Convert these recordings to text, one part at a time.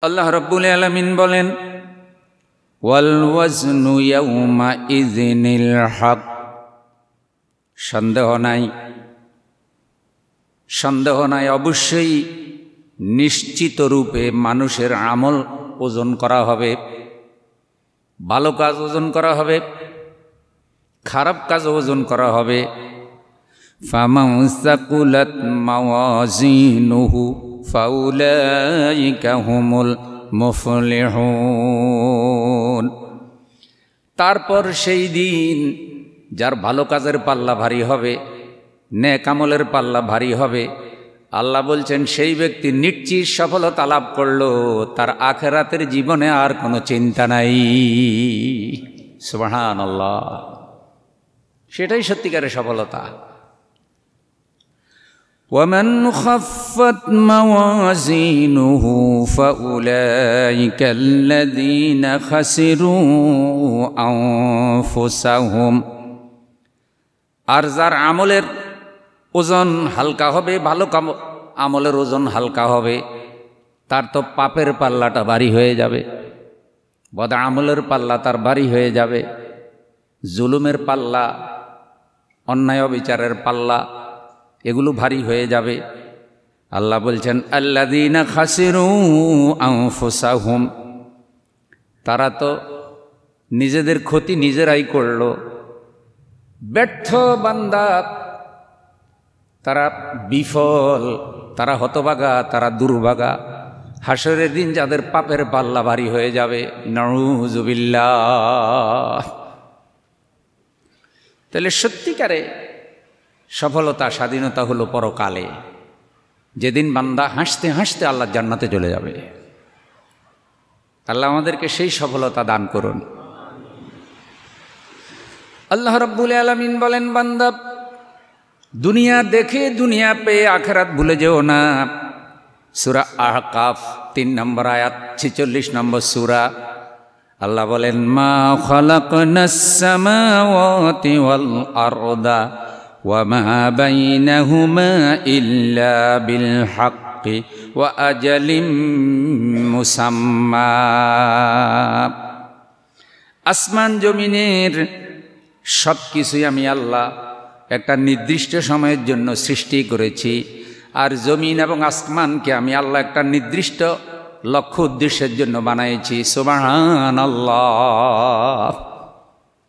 আল্লাহ রাব্বুল আলামিন বলেন, ওয়াল ওয়াজনু ইয়াউমা ইযনিল হক। সন্দেহ নাই, অবশ্যই নিশ্চিত রূপে মানুষের আমল ওজন করা হবে। ভালো কাজ ওজন করা হবে, খারাপ কাজ ওজন করা হবে। ফামান সাকুলাত মাওয়াজিনুহু ফাউলাইকা হুমুল মুফলিহুন। তারপর সেই দিন যার ভালো কাজের পাল্লা ভারী হবে, নেক আমলের পাল্লা ভারী হবে, আল্লাহ বলছেন সেই ব্যক্তি নিশ্চিত সফলতা লাভ করলো, তার আখিরাতের জীবনে আর কোনো চিন্তা নাই। সুবহানাল্লাহ, সেটাই সত্যিকারের সফলতা। ومن خفت موازينه فأولئك الذين خسروا أنفسهم। আর যার আমলের ওজন হালকা হবে, ভালো আমলের ওজন হালকা হবে, তার তো পাপের পাল্লাটা ভারী হয়ে যাবে, বদ আমলের পাল্লা তার ভারী হয়ে যাবে, জুলুমের পাল্লা, অন্যায় অবিচারের পাল্লা, এগুলো ভারী হয়ে যাবে। আল্লাহ বলছেন, আল্লাযীনা খাসিরু আনফুসাহুম, তারা তো নিজেদের ক্ষতি নিজেরাই করল। ব্যর্থ বান্দা, তারা বিফল, তারা হতভাগা, তারা দুর্ভাগা। হাসরের দিন যাদের পাপের পাল্লা ভারী হয়ে যাবে, নাউযুবিল্লাহ। তাহলে সত্যিকারে সফলতা, স্বাধীনতা হলো পরকালে, যেদিন বান্দা হাসতে হাসতে আল্লাহর জান্নাতে চলে যাবে। আল্লাহ আমাদেরকে সেই সফলতা দান করুন। আল্লাহ রাব্বুল আলামিন বলেন, বান্দা দুনিয়া দেখে, দুনিয়া পেয়ে আখিরাত ভুলে যেও না। সূরা আহকাফ 3 নম্বর আয়াত, 46 নম্বর সূরা। আল্লাহ বলেন, মা খালাকনাস সামাওয়াতি ওয়াল আরদা وما بينهما إلا بالحق وأجل مسمى। আসমান জমিনের সব কিছুই আমি আল্লাহ একটা নির্দিষ্ট সময়ের জন্য সৃষ্টি করেছি। আর জমিন এবং আসমানকে আমি আল্লাহ একটা নির্দিষ্ট লক্ষ্য উদ্দেশ্যের জন্য বানাইছি। সুবহানাল্লাহ।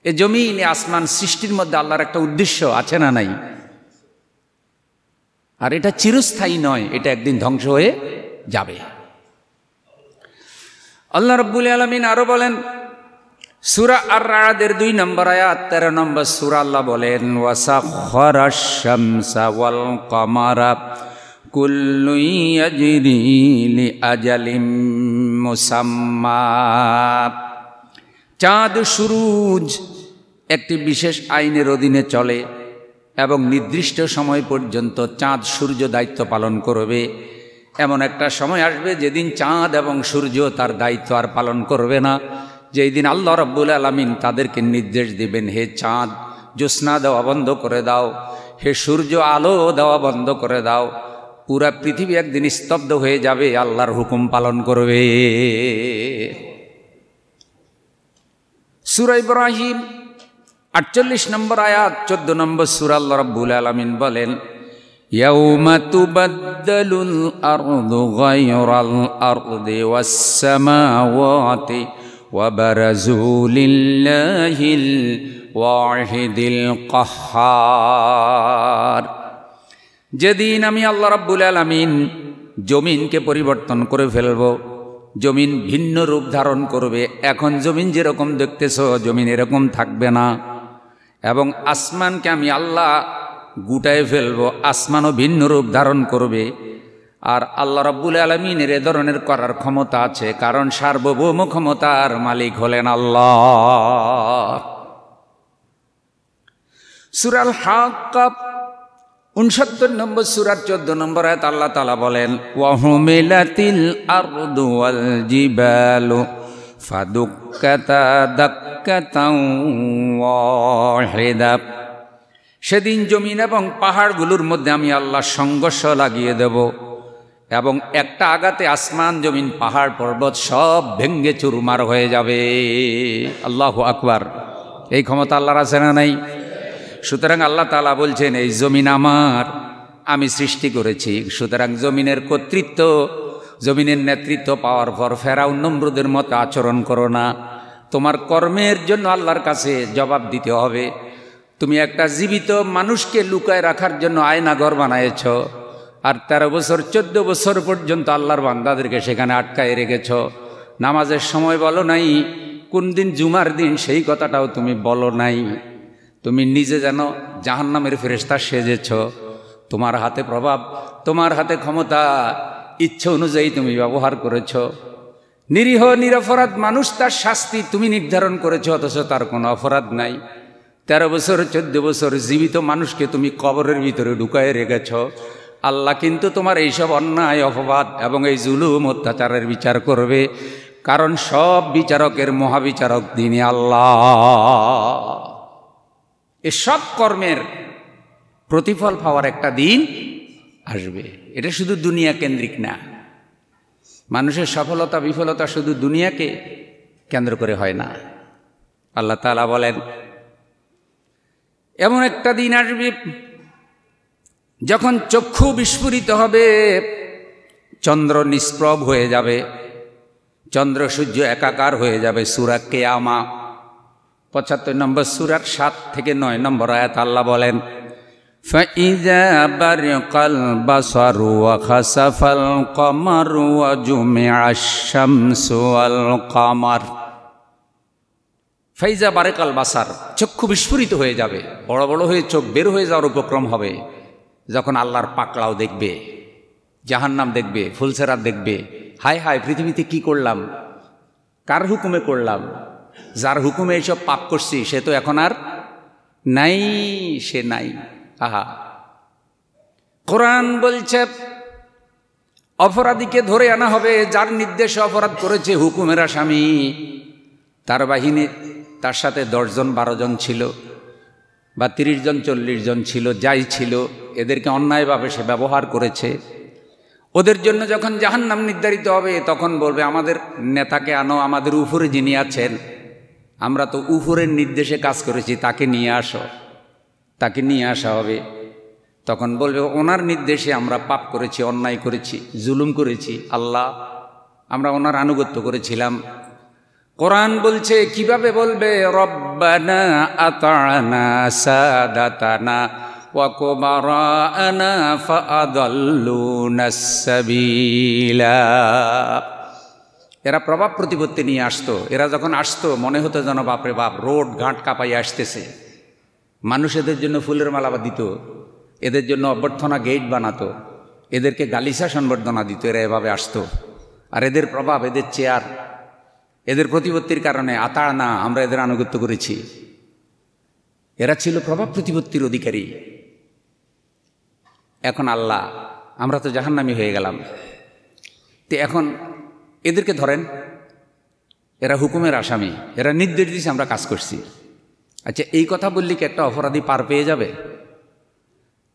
এ জমিন, আসমান সৃষ্টির মধ্যে আল্লাহর একটা উদ্দেশ্য আছে না নাই? আর এটা চিরস্থায়ী নয়, এটা একদিন ধ্বংস হয়ে যাবে। আল্লাহ রাব্বুল আলামিন আরো বলেন, সূরা আর-রা'দের 2 নম্বর আয়াত, 13 নম্বর সূরা। আল্লাহ বলেন, ওয়াসাখখারাশ শামসা ওয়াল কমারা কুল্লুন ইয়াজরি লিআজালিম মুসাম্মা। চাঁদ সূরজ একটি বিশেষ আইনের অধীনে চলে এবং নির্দিষ্ট সময় পর্যন্ত চাঁদ সূর্য দায়িত্ব পালন করবে। এমন একটা সময় আসবে যেদিন চাঁদ এবং সূর্য তার দায়িত্ব আর পালন করবে না। যেই দিন আল্লাহ রাব্বুল আলামিন তাদেরকে নির্দেশ দিবেন, হে চাঁদ জ্যোৎস্না দেওয়া বন্ধ করে দাও, হে সূর্য আলো দেওয়া বন্ধ করে দাও। পুরা পৃথিবী একদিন স্তব্ধ হয়ে যাবে, আল্লাহর হুকুম পালন করবে। সূরা ইব্রাহিম 48 নম্বর আয়াত, 14 নম্বর সূরা। আল্লাহ রাব্বুল আলামিন বলেন, ইয়াউমা তুবাদদালুল আরদু গায়রাল আরদি ওয়াস সামাওয়াতি ওয়া বারাজু লিল্লাহিল ওয়াহিদিল কাহ্হার। যেদিন আমি আল্লাহ রাব্বুল আলামিন জমিনকে পরিবর্তন করে ফেলব, জমিন ভিন্ন রূপ ধারণ করবে। এখন জমিন যেরকম দেখতেছ, জমিন এরকম থাকবে না। এবং আসমানকে আমি আল্লাহ গুটায় ফেলবো, আসমানও ভিন্ন রূপ ধারণ করবে। আর আল্লাহ রাব্বুল আলামিনের এ ধরনের করার ক্ষমতা আছে, কারণ সার্বভৌম ক্ষমতার মালিক হলেন আল্লাহ। সূরা আল-হাক্কা 69 নম্বর সূরার 14 নম্বর আয়াত, আল্লাহ তাআলা বলেন, ওয়া হুমিলাতিল আরদু ওয়াল জিবালু ফাদুক্কাতা দাক্কাতাও ওয়াহিদা। সেদিন জমিন এবং পাহাড়গুলোর মধ্যে আমি আল্লাহ সংঘর্ষ লাগিয়ে দেব। এবং একটা আঘাতে আসমান জমিন পাহাড় পর্বত সব ভেঙ্গে চুরমার হয়ে যাবে। আল্লাহু আকবার। এই ক্ষমতা আল্লাহর আছে না নাই? সুতরাং আল্লাহ তাআলা বলছেন, এই জমিন আমার, আমি সৃষ্টি করেছি। সুতরাং জমিনের কর্তৃত্ব, জমিনের নেতৃত্ব পাওয়ার পর ফেরাউন নমরুদের মতো আচরণ করো না। তোমার কর্মের জন্য আল্লাহর কাছে জবাব দিতে হবে। তুমি একটা জীবিত মানুষকে লুকায় রাখার জন্য আয়নাঘর বানায়েছ, আর 13 বছর 14 বছর পর্যন্ত আল্লাহর বান্দাদেরকে সেখানে আটকায় রেখেছ। নামাজের সময় বলো নাই, কোন দিন জুমার দিন সেই কথাটাও তুমি বলো নাই। তুমি নিজে যেন জাহান্নামের ফেরেশতা সেজেছ। তোমার হাতে প্রভাব, তোমার হাতে ক্ষমতা, ইচ্ছা অনুযায়ী তুমি ব্যবহার করেছ। নিরীহ নিরপরাধ মানুষ, তার শাস্তি তুমি নির্ধারণ করেছ, অথচ তার কোনো অপরাধ নাই। 13 বছর 14 বছর জীবিত মানুষকে তুমি কবরের ভিতরে ঢুকায় রেখেছ। আল্লাহ কিন্তু তোমার এইসব অন্যায়, অপবাদ এবং এই জুলুম অত্যাচারের বিচার করবে, কারণ সব বিচারকের মহাবিচারক তিনি আল্লাহ। এসব কর্মের প্রতিফল পাওয়ার একটা দিন আসবে। এটা শুধু দুনিয়া কেন্দ্রিক না। মানুষের সফলতা বিফলতা শুধু দুনিয়াকে কেন্দ্র করে হয় না। আল্লাহ তাআলা বলেন, এমন একটা দিন আসবে যখন চক্ষু বিস্ফুরিত হবে, চন্দ্র নিষ্প্রভ হয়ে যাবে, চন্দ্র সূর্য একাকার হয়ে যাবে। সূরা কিয়ামা 75 নম্বর সূরার 7 থেকে 9 নম্বর আয়াত আল্লাহ বলেন, فَإِذَا بَرِقَ الْبَصَرُ وَخَسَفَ الْقَمَرُ وَجُمِعَ الشَّمْسُ وَالْقَمَرُ। ফাইজা বারেকাল বাসার, চক্ষু বিস্ফুরিত হয়ে যাবে, বড় বড় হয়ে চোখ বের হয়ে যাওয়ার উপক্রম হবে যখন আল্লাহর পাকড়াও দেখবে, জাহান্নাম দেখবে, ফুলসেরাত দেখবে। হায় হায়, পৃথিবীতে কি করলাম, কার হুকুমে করলাম, যার হুকুমে এইসব পাপ করছি সে তো এখন আর নাই, সে নাই। আহা, কোরআন বলছে অপরাধীকে ধরে আনা হবে, যার নির্দেশে অপরাধ করেছে, হুকুমের আসামি। তার বাহিনী, তার সাথে 10 জন 12 জন ছিল, বা 30 জন 40 জন ছিল, যাই ছিল, এদেরকে অন্যায়ভাবে সে ব্যবহার করেছে। ওদের জন্য যখন জাহান্নাম নির্ধারিত হবে, তখন বলবে, আমাদের নেতাকে আনো, আমাদের উপরে যিনি আছেন, আমরা তো উপরের নির্দেশে কাজ করেছি, তাকে নিয়ে আসো। তাকে নিয়ে আসা হবে। তখন বলবে, ওনার নির্দেশে আমরা পাপ করেছি, অন্যায় করেছি, জুলুম করেছি, আল্লাহ আমরা ওনার আনুগত্য করেছিলাম। কোরআন বলছে, কিভাবে বলবে, রব্বানা আতানা সাদাতানা ওয়া কুবারানা ফাআদাল্লুনাস সাবিলা। এরা প্রভাব প্রতিপত্তি নিয়ে আসতো। এরা যখন আসতো মনে হতো যেন বাপরে বাপ, রোড ঘাট কাঁপাই আসতেছে। মানুষ এদের জন্য ফুলের মালা দিত, এদের জন্য অভ্যর্থনা গেট বানাতো, এদেরকে গালিসা সংবর্ধনা দিত। এরা এভাবে আসতো। আর এদের প্রভাব, এদের চেয়ার, এদের প্রতিপত্তির কারণে আতানা, আমরা এদের আনুগত্য করেছি। এরা ছিল প্রভাব প্রতিপত্তির অধিকারী। এখন আল্লাহ, আমরা তো জাহান্নামী হয়ে গেলাম, তো এখন এদেরকে ধরেন, এরা হুকুমের আসামি, এরা নির্দেশ দিয়েছে, আমরা কাজ করছি। আচ্ছা, এই কথা বললে কি একটা অপরাধী পার পেয়ে যাবে?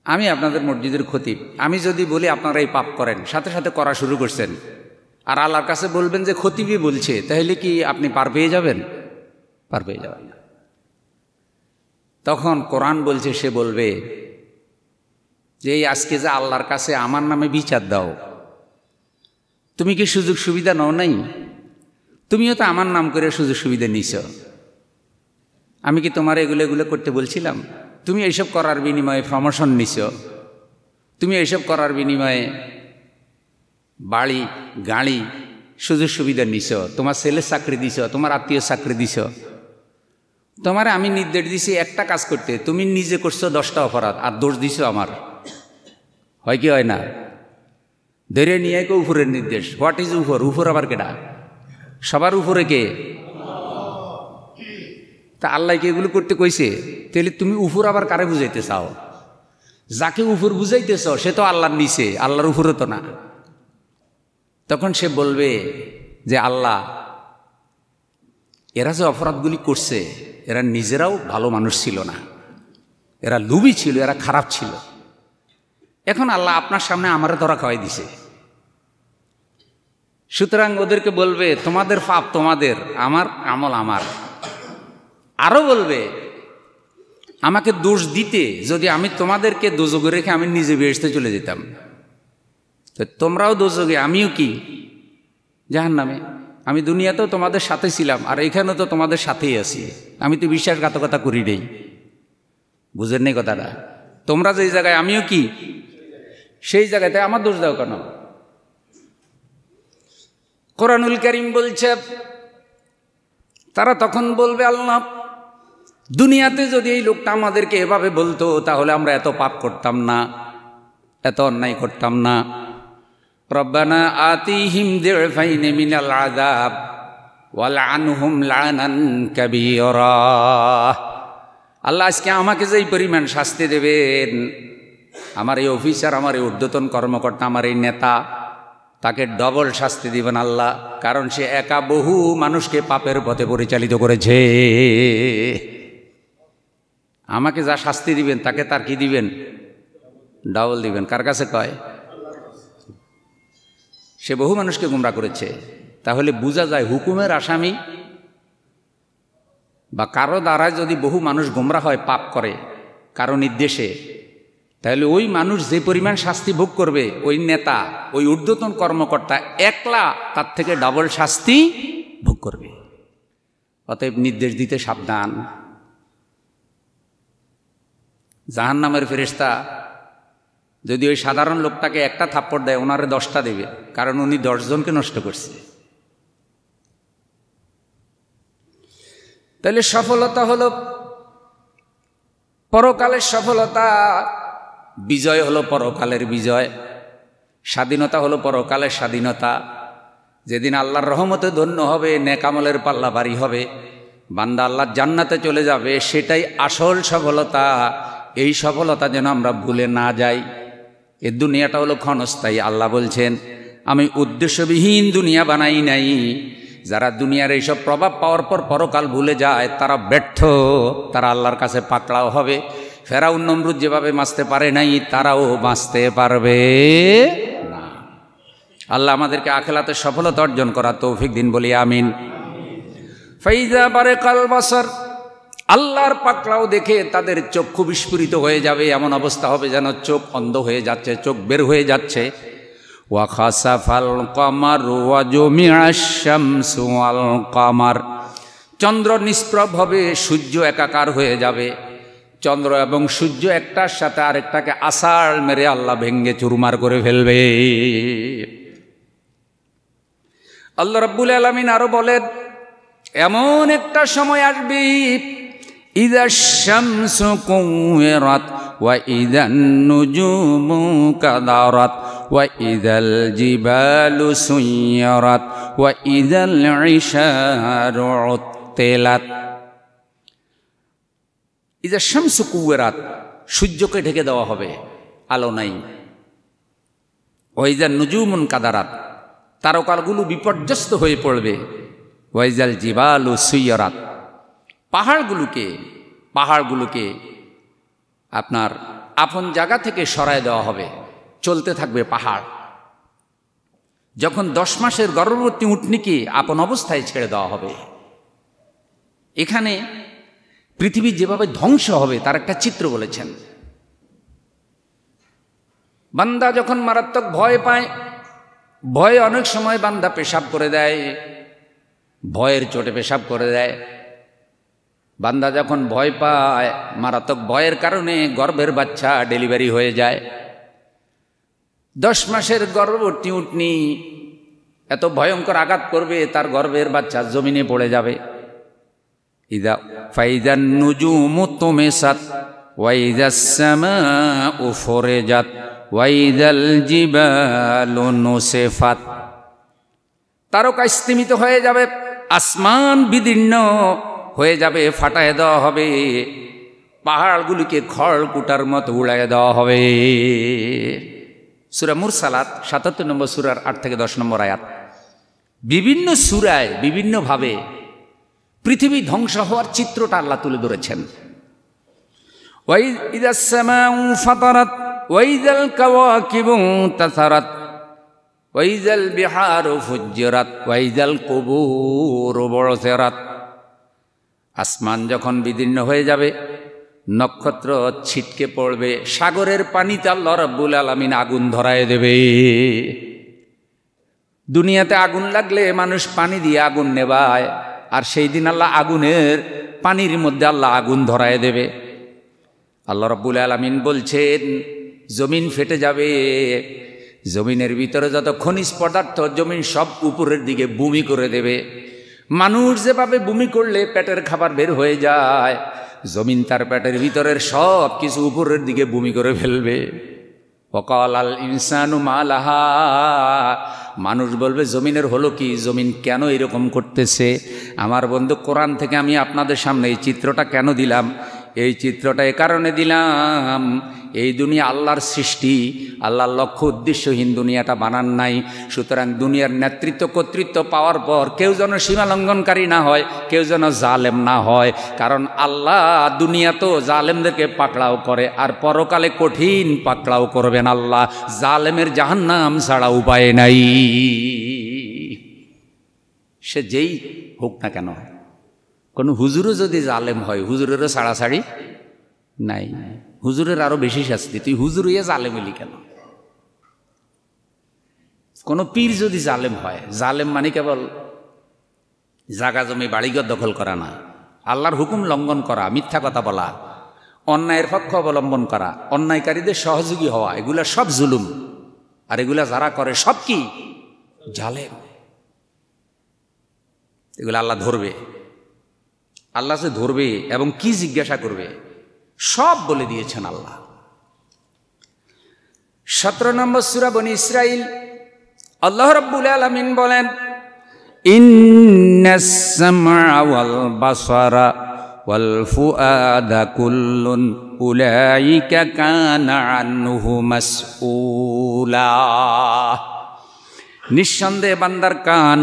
আমি আপনাদের মসজিদের খতিব, আমি যদি বলি আপনারা এই পাপ করেন, সাথে সাথে করা শুরু করছেন, আর আল্লাহর কাছে বলবেন যে খতিবই বলছে, তাহলে কি আপনি পার পেয়ে যাবেন? পার পেয়ে যাবেন না। তখন কোরআন বলছে, সে বলবে যে এই আজকে যে আল্লাহর কাছে আমার নামে বিচার দাও, তুমি কি সুযোগ সুবিধা নাও নাই? তুমিও তো আমার নাম করে সুযোগ সুবিধা নিছ। আমি কি তোমার এগুলো করতে বলছিলাম? তুমি এইসব করার বিনিময়ে প্রমোশন নিছ, তুমি এইসব করার বিনিময়ে বাড়ি গাড়ি সুযোগ সুবিধা নিছ, তোমার ছেলের চাকরি দিছ, তোমার আত্মীয় চাকরি দিছ। তোমার আমি নির্দেশ দিছি একটা কাজ করতে, তুমি নিজে করছো 10টা অপরাধ, আর দোষ দিছ আমার। হয় কি হয় না? ধরে নিয়ে কেউ উপরের নির্দেশ। হোয়াট ইজ উপর? উপর আবার কেডা? সবার উপরে কে? তা আল্লাহকে এগুলো করতে কইছে, তাহলে তুমি উপর আবার কারে বুঝাইতে চাও? যাকে উপর বুঝাইতেছ সে তো আল্লাহর নিচে, আল্লাহর উপরে তো না। তখন সে বলবে যে আল্লাহ, এরা যে অপরাধগুলি করছে, এরা নিজেরাও ভালো মানুষ ছিল না, এরা লুবি ছিল, এরা খারাপ ছিল। এখন আল্লাহ আপনার সামনে আমারে ধরা খাওয়াই দিছে, সুতরাং ওদেরকে বলবে তোমাদের পাপ তোমাদের, আমার আমল আমার। আরও বলবে আমাকে দোষ দিতে, যদি আমি তোমাদেরকে দোজগে রেখে আমি নিজে বেহেশতে চলে যেতাম, তো তোমরাও দোজগে, আমিও কি জাহান্নামে। আমি দুনিয়াতেও তোমাদের সাথে ছিলাম, আর এখানেও তো তোমাদের সাথেই আছি। আমি তো বিশ্বাসঘাতকতা করি নেই, বুঝেন নেই কথাটা? তোমরা যেই জায়গায় আমিও কি সেই জায়গাতে, আমার দোষ দাও কেন? কোরআনুল কারীম বলছে তারা তখন বলবে, আল্লাহ দুনিয়াতে যদি এই লোকটা আমাদেরকে এভাবে বলতো তাহলে আমরা এত পাপ করতাম না, এত অন্যায় করতাম না। রব্বানা আতিহিম দি'ফাইনি মিনাল আযাব ওয়ালআনহুম লা'নান কাবীরা। আল্লাহ আজকে আমাকে যেই পরিমাণ শাস্তি দেবেন, আমার এই অফিসার, আমার এই ঊর্ধ্বতন কর্মকর্তা, আমার এই নেতা, তাকে ডবল শাস্তি দিবেন আল্লাহ, কারণ সে একা বহু মানুষকে পাপের পথে পরিচালিত করেছে। আমাকে যা শাস্তি দিবেন তাকে তার কি দিবেন? ডাবল দিবেন। কার কাছে কয়? সে বহু মানুষকে গুমরা করেছে। তাহলে বোঝা যায় হুকুমের আসামি বা কারো দ্বারা যদি বহু মানুষ গুমরা হয়, পাপ করে কারো নির্দেশে, তাহলে ওই মানুষ যে পরিমাণ শাস্তি ভোগ করবে, ওই নেতা, ওই ঊর্ধ্বতন কর্মকর্তা একলা তার থেকে ডাবল শাস্তি ভোগ করবে। অতএব নির্দেশ দিতে সাবধান। জাহান্নামের ফেরেশতা যদি ওই সাধারণ লোকটাকে একটা থাপ্পড় দেয়, ওনারে 10টা দেবে, কারণ উনি 10 জনকে নষ্ট করছে। তাহলে সফলতা হলো পরকালের সফলতা, বিজয় হলো পরকালের বিজয়, স্বাধীনতা হলো পরকালের স্বাধীনতা। যেদিন আল্লাহর রহমতে ধন্য হবে, নেক আমলের পাল্লা ভারী হবে, বান্দা আল্লাহর জান্নাতে চলে যাবে, সেটাই আসল সফলতা। এই সফলতা যেন আমরা ভুলে না যাই। এ দুনিয়াটা হলো ক্ষণস্থায়ী। আল্লাহ বলছেন, আমি উদ্দেশ্যবিহীন দুনিয়া বানাই নাই। যারা দুনিয়ার এইসব প্রভাব পাওয়ার পর পরকাল ভুলে যায়, তারা ব্যর্থ, তারা আল্লাহর কাছে পাকড়াও হবে। ফেরাউন নমরুদ যেভাবে বাঁচতে পারে নাই, তারাও বাঁচতে পারবে না। আল্লাহ আমাদেরকে আখিরাতে সফলতা অর্জন করার তৌফিক দিন, বলি আমিন। ফাইজা বারাকাল বাসার, আল্লাহর পাকড়াও দেখে তাদের চক্ষু বিস্ফোরিত হয়ে যাবে, এমন অবস্থা হবে যেন চোখ অন্ধ হয়ে যাচ্ছে, চোখ বের হয়ে যাচ্ছে। ওয়া খাসাফাল কমার ওয়া জুমিআশ শামসু ওয়াল কমার, চন্দ্র নিষ্প্রভ হবে, সূর্য একাকার হয়ে যাবে। চন্দ্র এবং সূর্য একটার সাথে আরেকটাকে আছাড় মেরে আল্লাহ ভেঙ্গে চুরমার করে ফেলবে। আল্লাহ রাব্বুল আলামিন আরো বলেন, এমন একটা সময় আসবে, ইযা শামসু কুওয়ারাত ওয়া ইযান নুজুমু কাদারাত ওয়া ইযাল জিবালু সুয়্যিরাত ওয়া ইযাল ইশারু উত্তিলাত। ইযা শামসু কুওয়ারাত, সূর্যকে ঢেকে দেওয়া হবে, আলো নাই। ওয়া ইযান নুজুমুন কাদারাত, তারকাগুলো বিপর্যস্ত হয়ে পড়বে। ওয়া ইযাল জিবালু সুয়্যিরাত, পাহাড়গুলোকে আপনার আপন জায়গা থেকে সরায় দেওয়া হবে, চলতে থাকবে পাহাড়। যখন 10 মাসের গর্ভবতী উটনিকে আপন অবস্থায় ছেড়ে দেওয়া হবে। এখানে পৃথিবী যেভাবে ধ্বংস হবে তার একটা চিত্র বলেছেন। বান্দা যখন মারাত্মক ভয় পায়, ভয়ে অনেক সময় বান্দা পেশাব করে দেয়, ভয়ের চোটে পেশাব করে দেয়। বান্দা যখন ভয় পায়, মারাত্মক ভয়ের কারণে গর্ভের বাচ্চা ডেলিভারি হয়ে যায়। 10 মাসের গর্ভবতী উটনি এত ভয়ঙ্কর আঘাত করবে, তার গর্ভের বাচ্চা জমিনে পড়ে যাবে। ইযা ফাইজান নুজুমু তুমিসাত ওয়া ইযাস সামাউ ফুরিজাত ওয়া ইযাল জিবালু নুসিফাত, তারকা স্তিমিত হয়ে যাবে, আসমান বিদীর্ণ হয়ে যাবে, ফাটায় দেওয়া হবে, পাহাড়গুলিকে খড়কুটার মতো উড়াইয়ে দেওয়া হবে। সূরা মুরসালাত ৭৭ নম্বর সূরার ৮ থেকে 10 নম্বর আয়াত। বিভিন্ন সূরায় বিভিন্নভাবে পৃথিবী ধ্বংস হওয়ার চিত্রটা আল্লাহ তুলে ধরেছেন। ওয়া ইযাস সামাউ ফাতারাত ওয়া ইযাল কাওয়াকিবু তাসারাত ওয়াইজাল বিহারু ফুজ্জিরাত ওয়াইজাল কুবুরু বু'সিরাত। আসমান যখন বিদীর্ণ হয়ে যাবে, নক্ষত্র ছিটকে পড়বে, সাগরের পানিতে আল্লাহ রাব্বুল আলামিন আগুন ধরায় দেবে। দুনিয়াতে আগুন লাগলে মানুষ পানি দিয়ে আগুন নেভায়, আর সেই দিন আল্লাহ আগুনের পানির মধ্যে আল্লাহ আগুন ধরায় দেবে। আল্লাহ রাব্বুল আলামিন বলছেন জমিন ফেটে যাবে, জমিনের ভিতরে যত খনিজ পদার্থ জমিন সব উপরের দিকে বমি করে দেবে। মানুষ যেভাবে বমি করলে পেটের খাবার বের হয়ে যায়, জমিন তার পেটের ভিতরের সব কিছু উপরের দিকে বমি করে ফেলবে। ওয়াকাল আল ইনসানু মা লাহা, মানুষ বলবে জমিনের হলো কি, জমিন কেন এরকম করতেছে। আমার বন্ধু, কোরআন থেকে আমি আপনাদের সামনে এই চিত্রটা কেন দিলাম? এই চিত্রটা এ কারণে দিলাম, এই দুনিয়া আল্লাহর সৃষ্টি, আল্লাহর লক্ষ্য উদ্দেশ্যহীন দুনিয়াটা বানান নাই। সুতরাং দুনিয়ার নেতৃত্ব কর্তৃত্ব পাওয়ার পর কেউ যেন সীমা লঙ্ঘনকারী না হয়, কেউ যেন জালেম না হয়। কারণ আল্লাহ দুনিয়া তো জালেমদেরকে পাকড়াও করে, আর পরকালে কঠিন পাকড়াও করবেন আল্লাহ। জালেমের জাহান্নাম ছাড়া উপায় নাই, সে যেই হোক না কেন। কোন হুজুরও যদি জালেম হয়, হুজুরেরও ছাড়াছাড়ি নাই, হুজুরের আরো বেশি শাস্তি। তুই হুজুর হইয়া জালেম হলি কেন? কোন পীর যদি জালেম হয়, জালেম মানে কেবল জাগা জমি বাড়িঘর দখল করা না, আল্লাহর হুকুম লঙ্ঘন করা, মিথ্যা কথা বলা, অন্যায়ের পক্ষ অবলম্বন করা, অন্যায়কারীদের সহযোগী হওয়া, এগুলা সব জুলুম। আর এগুলা যারা করে সব কি জালেম। এগুলা আল্লাহ ধরবে, আল্লাহ যে ধরবে এবং কি জিজ্ঞাসা করবে সব বলে দিয়েছেন আল্লাহ। 17 নম্বর সূরা বনী ইসরাইল, আল্লাহ রাব্বুল আলামিন বলেন ইন্নাস সামআ ওয়াল বাসারা ওয়াল ফুআদা কুল্লুন উলাইকা কানা আনহু মাসউলা। নিঃসন্দেহে বান্দার কান,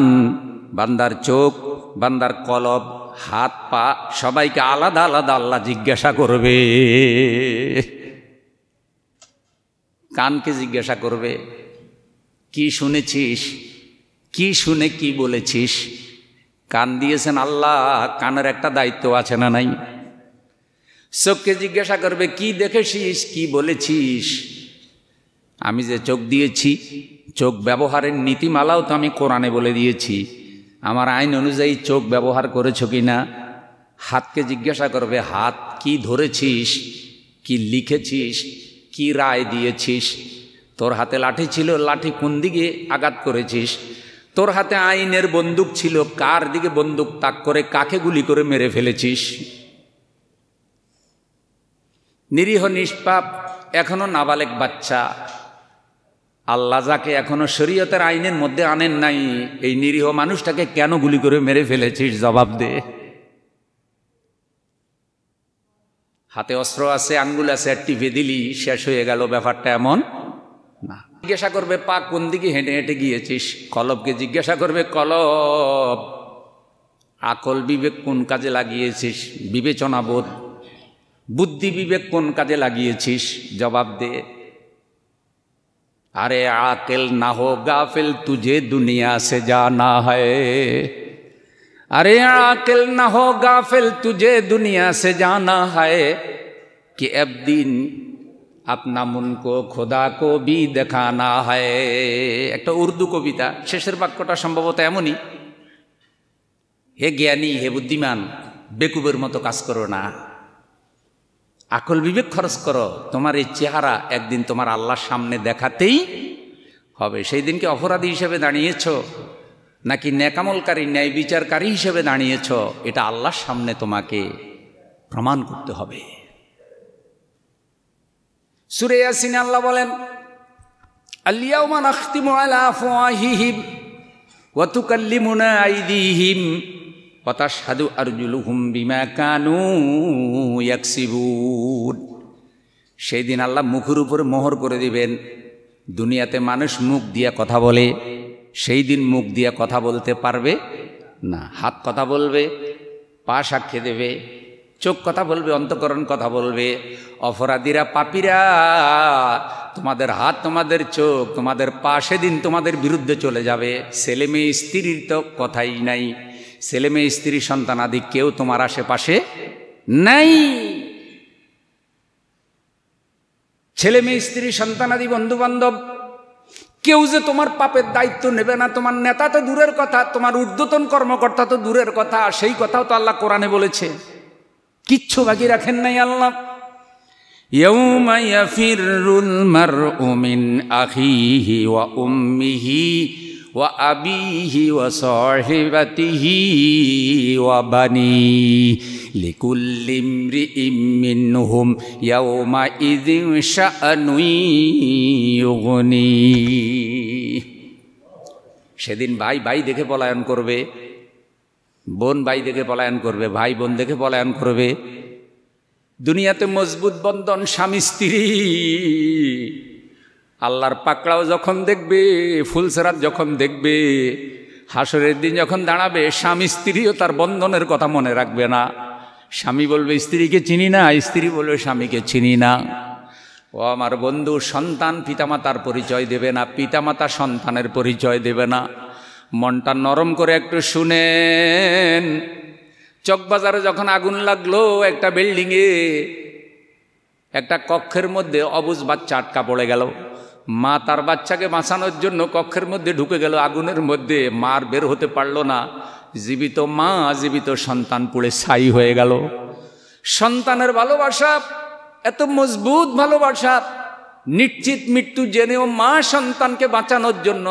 বান্দার চোখ, বান্দার কলব, হাত পা সবাইকে আলাদা আলাদা আল্লাহ জিজ্ঞাসা করবে। কানকে জিজ্ঞাসা করবে কি শুনেছিস, কি শুনে কি বলেছিস। কান দিয়েছেন আল্লাহ, কানের একটা দায়িত্ব আছে না নাই? চোখকে জিজ্ঞাসা করবে কি দেখেছিস, কি বলেছিস। আমি যে চোখ দিয়েছি, চোখ ব্যবহারের নীতিমালাও তো আমি কোরআনে বলে দিয়েছি, আমার আইন অনুযায়ী চোখ ব্যবহার করেছ কি না। হাতকে জিজ্ঞাসা করবে হাত কি ধরেছিস, কি লিখেছিস, কি রায় দিয়েছিস। তোর হাতে লাঠি ছিল, লাঠি কোন দিকে আঘাত করেছিস। তোর হাতে আইনের বন্দুক ছিল, কার দিকে বন্দুক তাক করে কাকে গুলি করে মেরে ফেলেছিস। নিরীহ নিষ্পাপ এখনো নাবালেক বাচ্চা, আল্লাহ যাকে এখনো শরীয়তের আইনের মধ্যে আনেন নাই, এই নিরীহ মানুষটাকে কেন গুলি করে মেরে ফেলেছিস, জবাব দে। হাতে অস্ত্র আছে, আঙ্গুল আছে, টিপে দিলি শেষ হয়ে গেল, ব্যাপারটা এমন না। জিজ্ঞাসা করবে পা কোন দিকে হেঁটে হেঁটে গিয়েছিস। কলবকে জিজ্ঞাসা করবে কলব আকল বিবেক কোন কাজে লাগিয়েছিস, বিবেচনা বোধ, বুদ্ধি বিবেক কোন কাজে লাগিয়েছিস, জবাব দে। अरे आकिल ना हो गाफिल तुझे दुनिया से जाना है, अरे आकिल ना हो गाफिल तुझे दुनिया से जाना है कि अब दिन अपना मन को खुदा को भी दिखाना है। একটা উর্দু কবিতা, শেষের বাক্যটা সম্ভবত এমনই, হে জ্ঞানী, হে বুদ্ধিমান, বেকুবের মতো কাজ করো না, আকল বিবেক খরচ করো। তোমার এই চেহারা একদিন তোমার আল্লাহর সামনে দেখাতেই হবে। সেই দিনকে অপরাধী হিসেবে দাঁড়িয়েছ নাকি নেকামলকারী ন্যায় বিচারকারী হিসেবে দাঁড়িয়েছ, এটা আল্লাহর সামনে তোমাকে প্রমাণ করতে হবে। সূরা ইয়াসিনে আল্লাহ বলেন আল-ইয়াওমা নাখতিমু আলা আফওয়াহিহিম ওয়া তুকাল্লিমুনা আইদিহিম ওয়া তাশহাদু আরজুলুহুম বিমা কানু ইয়াকসিবুন। সেই দিন আল্লাহ মুখের উপরে মোহর করে দিবেন। দুনিয়াতে মানুষ মুখ দিয়ে কথা বলে, সেই দিন মুখ দিয়ে কথা বলতে পারবে না। হাত কথা বলবে, পা সাক্ষ্য দেবে, চোখ কথা বলবে, অন্তঃকরণ কথা বলবে। অপরাধীরা, পাপীরা তোমাদের হাত, তোমাদের চোখ, তোমাদের পা সেদিন তোমাদের বিরুদ্ধে চলে যাবে। ছেলে মেয়ে স্ত্রীর তো কথাই নাই। ছেলে মেয়ে স্ত্রী সন্তানাদি কেউ তোমার আশেপাশে নাই। ছেলে মেয়ে স্ত্রী সন্তানাদি বন্ধু বান্ধব কেউ যে তোমার পাপের দায়িত্ব নেবে না। তোমার নেতা তো দূরের কথা, তোমার ঊর্ধ্বতন কর্মকর্তা তো দূরের কথা, সেই কথাও তো আল্লাহ কোরআনে বলেছে। কিচ্ছু বাকি রাখেন নাই আল্লাহ। ইয়াউমা ইয়াফিরুল মারউ মিন আখিহি ওয়া উম্মিহি ওয়া আবিহি ওয়া সাহিবাতিহি ওয়া বানিহি লিকুল্লি ইমরিইম মিনহুম ইয়াউমা ইযিন শাআনুন ইউগনি। সেদিন ভাই ভাই দেখে পলায়ন করবে, বোন ভাই দেখে পলায়ন করবে, ভাই বোন দেখে পলায়ন করবে। দুনিয়াতে মজবুত বন্ধন স্বামী স্ত্রী, আল্লাহর পাকড়াও যখন দেখবে, ফুলসেরাত যখন দেখবে, হাসরের দিন যখন দাঁড়াবে, স্বামী স্ত্রীও তার বন্ধনের কথা মনে রাখবে না। স্বামী বলবে স্ত্রীকে চিনি না, স্ত্রী বলবে স্বামীকে চিনি না। ও আমার বন্ধু, সন্তান পিতামাতার পরিচয় দেবে না, পিতামাতা সন্তানের পরিচয় দেবে না। মনটা নরম করে একটু শুনেন। চকবাজারে যখন আগুন লাগলো একটা বিল্ডিংয়ে, একটা কক্ষের মধ্যে অবুঝ বাচ্চা আটকা পড়ে গেল। মা তার বাচ্চাকে বাঁচানোর জন্য কক্ষের মধ্যে ঢুকে গেল আগুনের মধ্যে, মার বের হতে পারল না। জীবিত মা, জীবিত সন্তান পুড়ে ছাই হয়ে গেল। সন্তানের ভালোবাসা এত মজবুত ভালোবাসা, নিশ্চিত মৃত্যু জেনেও মা সন্তানকে বাঁচানোর জন্য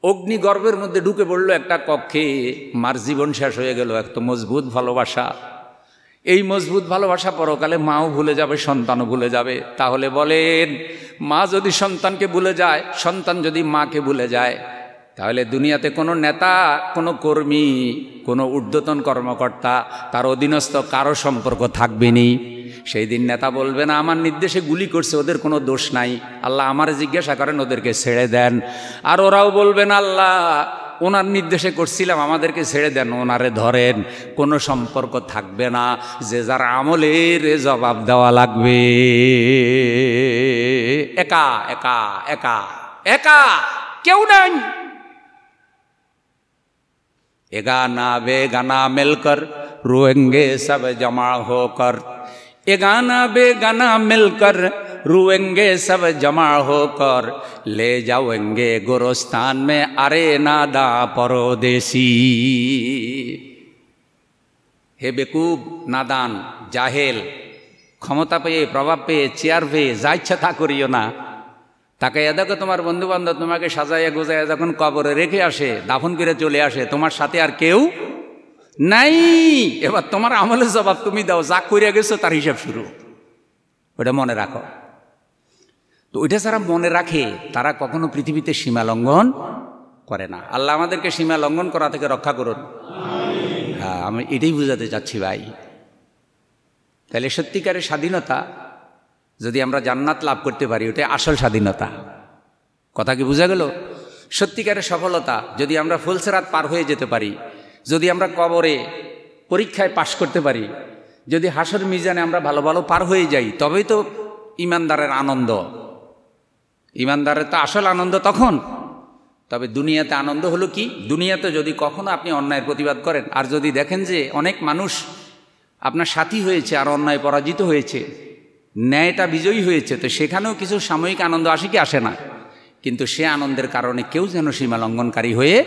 অগ্নিগর্ভের মধ্যে ঢুকে পড়লো একটা কক্ষে, মার জীবন শেষ হয়ে গেল। এত মজবুত ভালোবাসা। এই মজবুত ভালোবাসা পরকালে মাও ভুলে যাবে, সন্তানও ভুলে যাবে। তাহলে বলেন, মা যদি সন্তানকে ভুলে যায়, সন্তান যদি মাকে ভুলে যায়, তাহলে দুনিয়াতে কোনো নেতা, কোনো কর্মী, কোনো ঊর্ধ্বতন কর্মকর্তা, তার অধীনস্থ কারো সম্পর্ক থাকবে নি। সেই দিন নেতা বলবে না আমার নির্দেশে গুলি করছে, ওদের কোনো দোষ নাই, আল্লাহ আমার জিজ্ঞাসা করেন, ওদেরকে ছেড়ে দেন। আর ওরাও বলবে না আল্লাহ ওনার নির্দেশে করছিলাম, আমাদেরকে ছেড়ে দেন, ওনারে ধরেন। কোনো সম্পর্ক থাকবে না। যে যার আমলের জবাব দেওয়া লাগবে। একা একা একা একা, কেউ নাই। এগানা বেগানা মিলকর রোएंगे सब जमा होकर, एगाना बेगाना मिलकर रोएंगे सब जमा होकर, ले जाएंगे गोरस्तान में अरे नादा परदेसी। হে বেকুব, নাদান, জাহেল, ক্ষমতা পেয়ে, প্রভাব পেয়ে, চেয়ার পেয়ে যা ইচ্ছা তা করিও না। তাকে দেখো তোমার বন্ধু বান্ধব তোমাকে সাজাইয়া গোজাইয়া যখন কবরে রেখে আসে, দাফন করে চলে আসে, তোমার সাথে আর কেউ নাই। এবার তোমার আমলের জবাব তুমি দাও, যা করিয়া গেছো তার হিসাব শুরু। ওটা মনে রাখো। তো ওইটা যারা মনে রাখে তারা কখনো পৃথিবীতে সীমা লঙ্ঘন করে না। আল্লাহ আমাদেরকে সীমা লঙ্ঘন করা থেকে রক্ষা করুন। হ্যাঁ, আমি এটাই বুঝাতে চাচ্ছি ভাই। তাহলে সত্যিকারের স্বাধীনতা যদি আমরা জান্নাত লাভ করতে পারি, ওটাই আসল স্বাধীনতা। কথা কি বোঝা গেল? সত্যিকারের সফলতা যদি আমরা ফুলসেরাত পার হয়ে যেতে পারি, যদি আমরা কবরে পরীক্ষায় পাশ করতে পারি, যদি হাসর মিজানে আমরা ভালো ভালো পার হয়ে যাই, তবেই তো ইমানদারের আনন্দ। ইমানদারের তো আসল আনন্দ তখন। তবে দুনিয়াতে আনন্দ হলো কি? দুনিয়াতে যদি কখনো আপনি অন্যায়ের প্রতিবাদ করেন, আর যদি দেখেন যে অনেক মানুষ আপনার সাথী হয়েছে আর অন্যায় পরাজিত হয়েছে, ন্যায়টা বিজয়ী হয়েছে, তো সেখানেও কিছু সাময়িক আনন্দ আসে কি আসে না? কিন্তু সে আনন্দের কারণে কেউ যেন সীমা লঙ্ঘনকারী হয়ে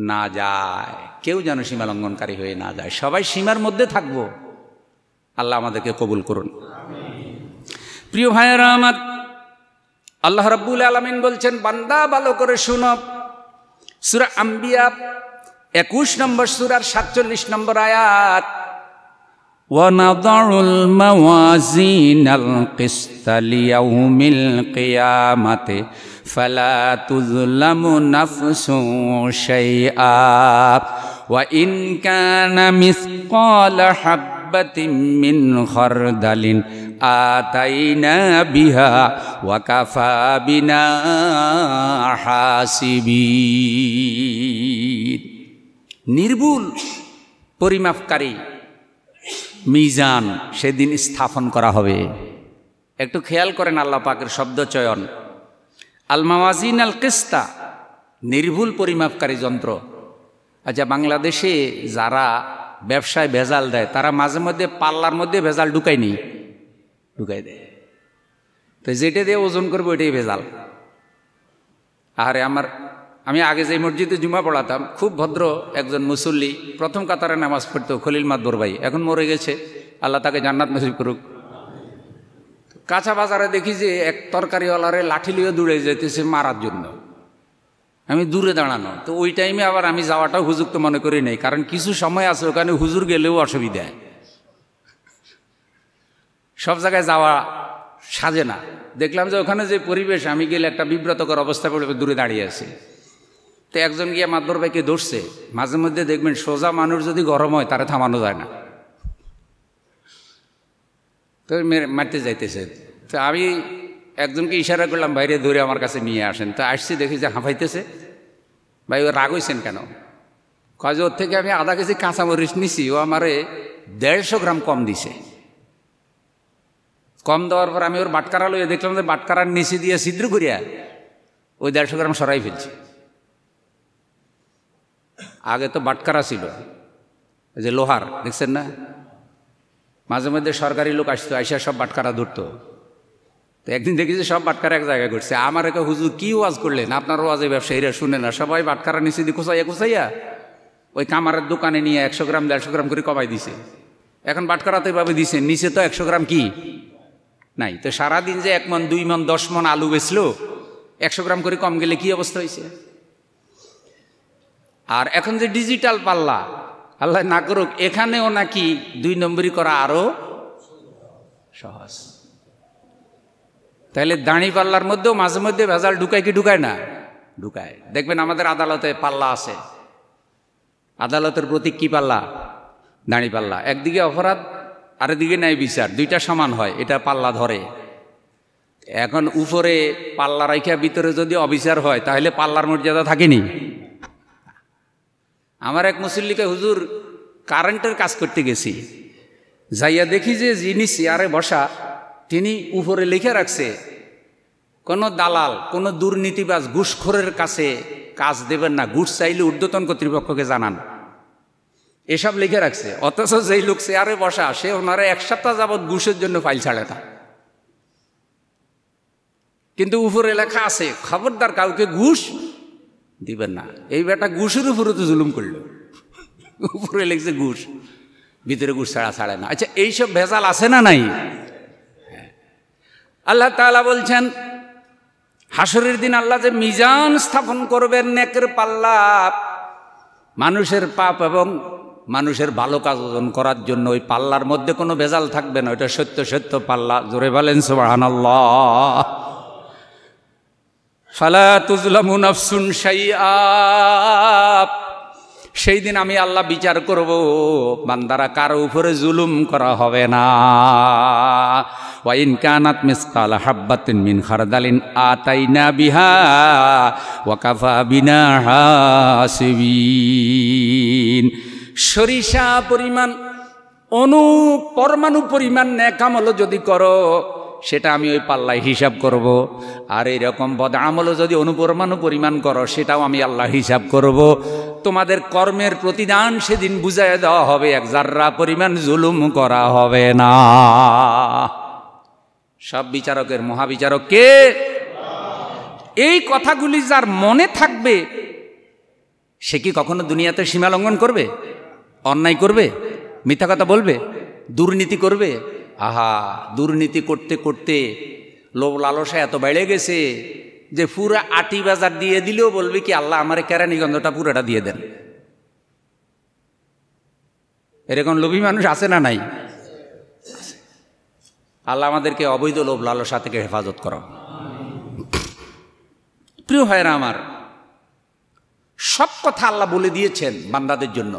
না যায়, কেউ যেন সীমা লঙ্ঘনকারী হয়ে না যায়। সবাই সীমার মধ্যে থাকবো। আল্লাহ আমাদেরকে কবুল করুন। প্রিয় ভাইয়েরা আমার, আল্লাহ রাব্বুল আলামিন বলছেন, বান্দা ভালো করে শুনো। সূরা আম্বিয়া 21 নম্বর সূরার 47 নম্বর আয়াত, وَنَضَعُ الْمَوَازِينَ الْقِسْطَ لِيَوْمِ الْقِيَامَةِ فَلَا تُظْلَمُ نَفْسٌ شَيْئًا وَإِنْ كَانَ مِثْقَالَ حَبَّةٍ مِّنْ خَرْدَلٍ آتَيْنَا بِهَا وَكَفَى بِنَا حَاسِبِينَ। নির্ভুল পরিমাপকারী মিজান সেদিন স্থাপন করা হবে। একটু খেয়াল করেন আল্লাহ পাকের শব্দ চয়ন। আল মাওয়াজিন আল কিস্তা, নির্ভুল পরিমাপকারী যন্ত্র। আচ্ছা, বাংলাদেশে যারা ব্যবসায় ভেজাল দেয় তারা মাঝে মধ্যে পাল্লার মধ্যে ভেজাল ঢুকাই দেয়, তো যেটা দিয়ে ওজন করবো ওইটাই ভেজাল। আরে আমি আগে যে মসজিদে জুমা পড়াতাম, খুব ভদ্র একজন মুসল্লি, প্রথম কাতারে নামাজ পড়তো, খলিল মাদবর ভাই, এখন মরে গেছে, আল্লাহ তাকে জান্নাত নসিব করুক। কাঁচা বাজারে দেখি যে এক তরকারিওয়ালারে লাঠি লিয়ে দূরে যেতেছে মারার জন্য, আমি দূরে দাঁড়ানো। তো ওই টাইমে আবার আমি যাওয়াটাও হুজুরকে মনে করি নাই, কারণ কিছু সময় আছে ওখানে হুজুর গেলেও অসুবিধা, সব জায়গায় যাওয়া সাজে না। দেখলাম যে ওখানে যে পরিবেশ, আমি গেলে একটা বিব্রতকর অবস্থা পড়ে দূরে দাঁড়িয়ে আছে। তো একজন গিয়ে মাদবর ভাইকে ধরছে। মাঝে মধ্যে দেখবেন সোজা মানুষ যদি গরম হয় তারা থামানো যায় না, তো মারতে যাইতেছে। তো আমি একজনকে ইশারা করলাম, বাইরে ধরে আমার কাছে নিয়ে আসেন। তো আসছি, দেখি যে হাঁপাইতেছে। ভাই ও রাগ হয়েছেন কেন? কয় যে ওর থেকে আমি আধা কেজি কাঁচামরিচ নিছি, ও আমারে 150 গ্রাম কম দিছে। কম দেওয়ার পর আমি ওর বাটকারা লইয়া দেখলাম যে বাটকারার নিচে দিয়ে ছিদ্র করিয়া ওই 150 গ্রাম সরাই ফেলছে। আগে তো বাটকারা ছিল যে লোহার, দেখছেন না? মাঝে মধ্যে সরকারি লোক আসতো, আইসা সব বাটকারা ধরতো। তো একদিন দেখি যে সব বাটকারা এক জায়গায় করছে। আমার একে হুজুর কি ওয়াজ করলেন? আপনার ওয়াজে ব্যবসায়ীরা শুনে না, সবাই বাটকারা নিচে দিয়ে কুচাইয়া ওই কামারের দোকানে নিয়ে 100 গ্রাম 150 গ্রাম করে কমাই দিছে। এখন বাটকারা তো এভাবে দিছে, নিচে তো 100 গ্রাম কি নাই। তো সারাদিন যে 1 মন 2 মন 10 মন আলু বেচলো, 100 গ্রাম করে কম গেলে কি অবস্থা হয়েছে? আর এখন যে ডিজিটাল পাল্লা, আল্লাহ না করুক, এখানেও নাকি 2 নম্বরই করা আরো সহজ। তাহলে দাঁড়ি পাল্লার মধ্যেও মাঝে মধ্যে ভেজাল ঢুকায় কি ঢুকায় না? ঢুকায়। দেখবেন আমাদের আদালতে পাল্লা আছে, আদালতের প্রতীক কি পাল্লা? দাঁড়ি পাল্লা। একদিকে অপরাধ, আরেকদিকে ন্যায় বিচার, দুইটা সমান হয়, এটা পাল্লা ধরে। এখন উপরে পাল্লা রাইখা ভিতরে যদি অবিচার হয় তাহলে পাল্লার মর্যাদা থাকেনি। আমার এক মুসল্লিকে, হুজুর কারেন্টের কাজ করতে গেছি, যাইয়া দেখি যে যিনি চেয়ারে বসা তিনি উপরে লিখে রাখছে, কোনো দালাল, কোনো দুর্নীতিবাজ, ঘুষখোরের কাছে কাজ দেবেন না, ঘুষ চাইলে ঊর্ধ্বতন কর্তৃপক্ষকে জানান, এসব লিখে রাখছে। অথচ যেই লোক চেয়ারে বসা, সে ওনারা 1 সপ্তাহ যাবৎ ঘুষের জন্য ফাইল ছাড়ে না, কিন্তু উপরে লেখা আছে খবরদার কাউকে ঘুষ দিবেন না। এই বেটা ঘুষের উপরে তো জুলুম করলো, উপরে লিখছে ঘুষ, ভিতরে ঘুষ ছাড়ে না। আচ্ছা, এইসব ভেজাল আছে না নাই? আল্লাহ তাআলা বলছেন হাসরের দিন আল্লাহ যে মিজান স্থাপন করবেন, নেকের পাল্লা, মানুষের পাপ এবং মানুষের ভালো কাজ ওজন করার জন্য, ওই পাল্লার মধ্যে কোনো ভেজাল থাকবে না, ওইটা সত্য সত্য পাল্লা। জোরে বলেন সুবহানাল্লাহ। ফালা তুজলামু নাফসুন শাইআ, সেই দিন আমি আল্লাহ বিচার করব, বান্দারা কারো উপরে জুলুম করা হবে না। ওয়া ইন কানাত মিসকালা হাববাতিন মিন খারদালিন আতাইনা বিহা ওয়া কাফা বিনা হাসিবিন। সরিষা পরিমাণ, পরমাণু পরিমাণ নেক আমল যদি করো, সেটা আমি ওই পাল্লায় হিসাব করব। আর এইরকম বদ আমল যদি অনুপরমাণু পরিমাণ করো, সেটাও আমি আল্লাহ হিসাব করব। তোমাদের কর্মের প্রতিদান সেদিন বুঝাইয়া দেওয়া হবে, 1 জাররা পরিমাণ জুলুম করা হবে না। সব বিচারকের মহাবিচারক কে? এই কথাগুলি যার মনে থাকবে, সে কি কখনো দুনিয়াতে সীমা লঙ্ঘন করবে? অন্যায় করবে? মিথ্যা কথা বলবে? দুর্নীতি করবে? আহা, দুর্নীতি করতে করতে লোভ লালসা এত বেড়ে গেছে যে পুরা আটি বাজার দিয়ে দিলেও বলবে কি, আল্লাহ আমার কেরানীগঞ্জটা পুরোটা দিয়ে দেন। এরকম লোভী মানুষ আছে না নাই? আল্লাহ আমাদেরকে অবৈধ লোভ লালসা থেকে হেফাজত করো। প্রিয় ভাইরা আমার, সব কথা আল্লাহ বলে দিয়েছেন বান্দাদের জন্য।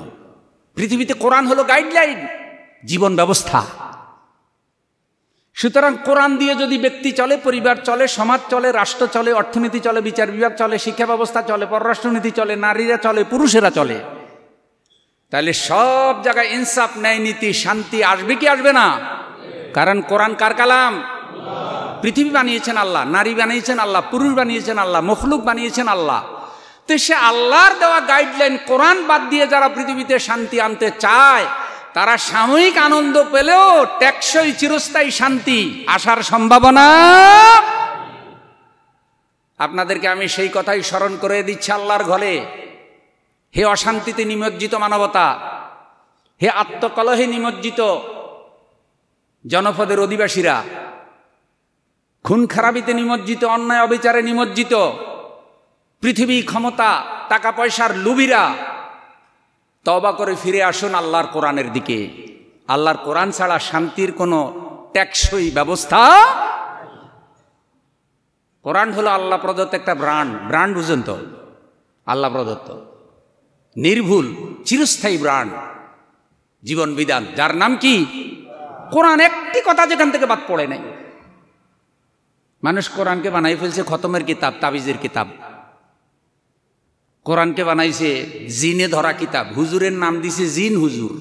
পৃথিবীতে কোরআন হলো গাইডলাইন, জীবন ব্যবস্থা। সুতরাং কোরআন দিয়ে যদি ব্যক্তি চলে, পরিবার চলে, সমাজ চলে, রাষ্ট্র চলে, অর্থনীতি চলে, বিচার বিভাগ চলে, শিক্ষা ব্যবস্থা চলে, পররাষ্ট্রনীতি চলে, নারীরা চলে, পুরুষেরা চলে, তাহলে সব জায়গায় ইনসাফ, ন্যায় নীতি, শান্তি আসবে কি আসবে না? কারণ কোরআন কার কালাম? পৃথিবী বানিয়েছেন আল্লাহ, নারী বানিয়েছেন আল্লাহ, পুরুষ বানিয়েছেন আল্লাহ, মখলুক বানিয়েছেন আল্লাহ। তো সে আল্লাহর দেওয়া গাইডলাইন কোরআন বাদ দিয়ে যারা পৃথিবীতে শান্তি আনতে চায়, তারা সাময়িক আনন্দ পেলেও টেকসই চিরস্থায়ী শান্তি আসার সম্ভাবনা। আপনাদেরকে আমি সেই কথাই স্মরণ করে দিচ্ছি আল্লাহর ঘরে। হে অশান্তিতে নিমজ্জিত মানবতা, হে আত্মকলহে নিমজ্জিত জনপদের অধিবাসীরা, খুন খারাপিতে নিমজ্জিত, অন্যায় অবিচারে নিমজ্জিত পৃথিবী, ক্ষমতা, টাকা পয়সার লুভিরা, তওবা করে ফিরে আসুন আল্লাহর কোরআনের দিকে। আল্লাহর কোরআন ছাড়া শান্তির কোনো টেকসই ব্যবস্থা। কোরআন হলো আল্লাহ প্রদত্ত একটা ব্র্যান্ড বুঝেন তো, আল্লাহ প্রদত্ত নির্ভুল চিরস্থায়ী ব্র্যান্ড, জীবন বিধান, যার নাম কি কোরআন। একটি কথা যেখান থেকে বাদ পড়ে নাই। মানুষ কোরআনকে বানাই ফেলছে খতমের কিতাব, তাবিজের কিতাব। কোরআনকে বানাইছে জিনে ধরা কিতাব। হুজুরের নাম দিছে জিন হুজুর।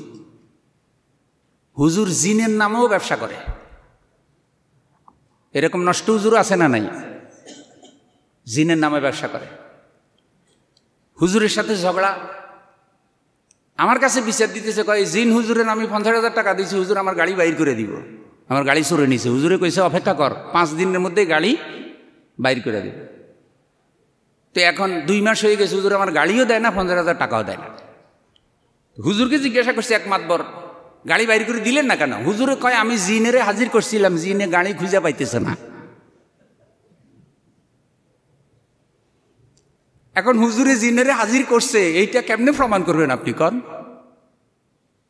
হুজুর জিনের নামেও ব্যবসা করে। এরকম নষ্ট হুজুর আছে না নাই? জিনের নামে ব্যবসা করে। হুজুরের সাথে ঝগড়া। আমার কাছে বিচার দিতেছে, কয় জিন হুজুরের আমি 50,000 টাকা দিয়েছি, হুজুর আমার গাড়ি বাইর করে দিব। আমার গাড়ি চুরে নিছে। হুজুরে কইছে অপেক্ষা কর, 5 দিনের মধ্যে গাড়ি বাইর করে দিব। তো এখন 2 মাস হয়ে গেছে, হুজুর আমার গাড়িও দেয় না, 50,000 টাকাও দেয় না। হুজুরকে জিজ্ঞাসা করছি এক মাতবর, গাড়ি বাইর করে দিলেন না কেন? হুজুরে কয় আমি জিনেরে হাজির করছিলাম, জিনে গাড়ি খুঁজে পাইতেছে না। এখন হুজুরে জিনেরে হাজির করছে, এইটা কেমনে প্রমাণ করবেন আপনি কন?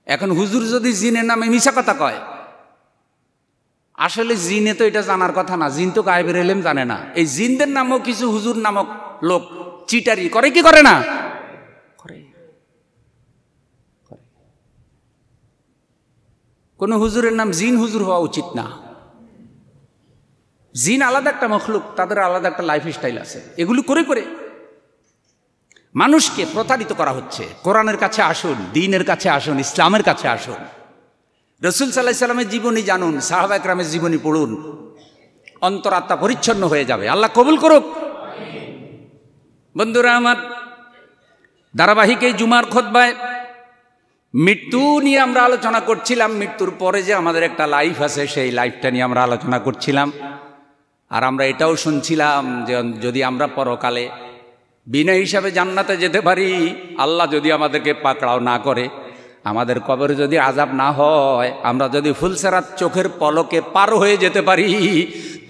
এখন হুজুর যদি জিনের নামে মিছা কথা কয়, আসলে জিনে তো এটা জানার কথা না। জিন তো গায়েবের এলেম জানে না। এই জিনদের নামও কিছু হুজুর নামক লোক চিটারি করে, কি করে না? করে। কোন হুজুরের নাম জিন হুজুর হওয়া উচিত না। জিন আলাদা একটা মখলুক, তাদের আলাদা একটা লাইফ স্টাইল আছে। এগুলো করে করে মানুষকে প্রতারিত করা হচ্ছে। কোরআনের কাছে আসুন, দ্বীনের কাছে আসুন, ইসলামের কাছে আসুন। রাসূল সাল্লাল্লাহু আলাইহি সাল্লামের জীবনী জানুন, সাহাবা একরামের জীবনী পড়ুন, অন্তরাত্মা পরিচ্ছন্ন হয়ে যাবে। আল্লাহ কবুল করুক। বন্ধুরা আমার, ধারাবাহিক এই জুমার খুতবায় মৃত্যু নিয়ে আমরা আলোচনা করছিলাম। মৃত্যুর পরে যে আমাদের একটা লাইফ আছে, সেই লাইফটা নিয়ে আমরা আলোচনা করছিলাম। আর আমরা এটাও শুনছিলাম যে যদি আমরা পরকালে বিনা হিসাবে জান্নাতে যেতে পারি, আল্লাহ যদি আমাদেরকে পাকড়াও না করে, আমাদের কবরে যদি আযাব না হয়, আমরা যদি ফুলসেরাত চোখের পলকে পার হয়ে যেতে পারি,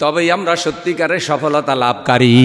তবেই আমরা সত্যিকারের সফলতা লাভকারী।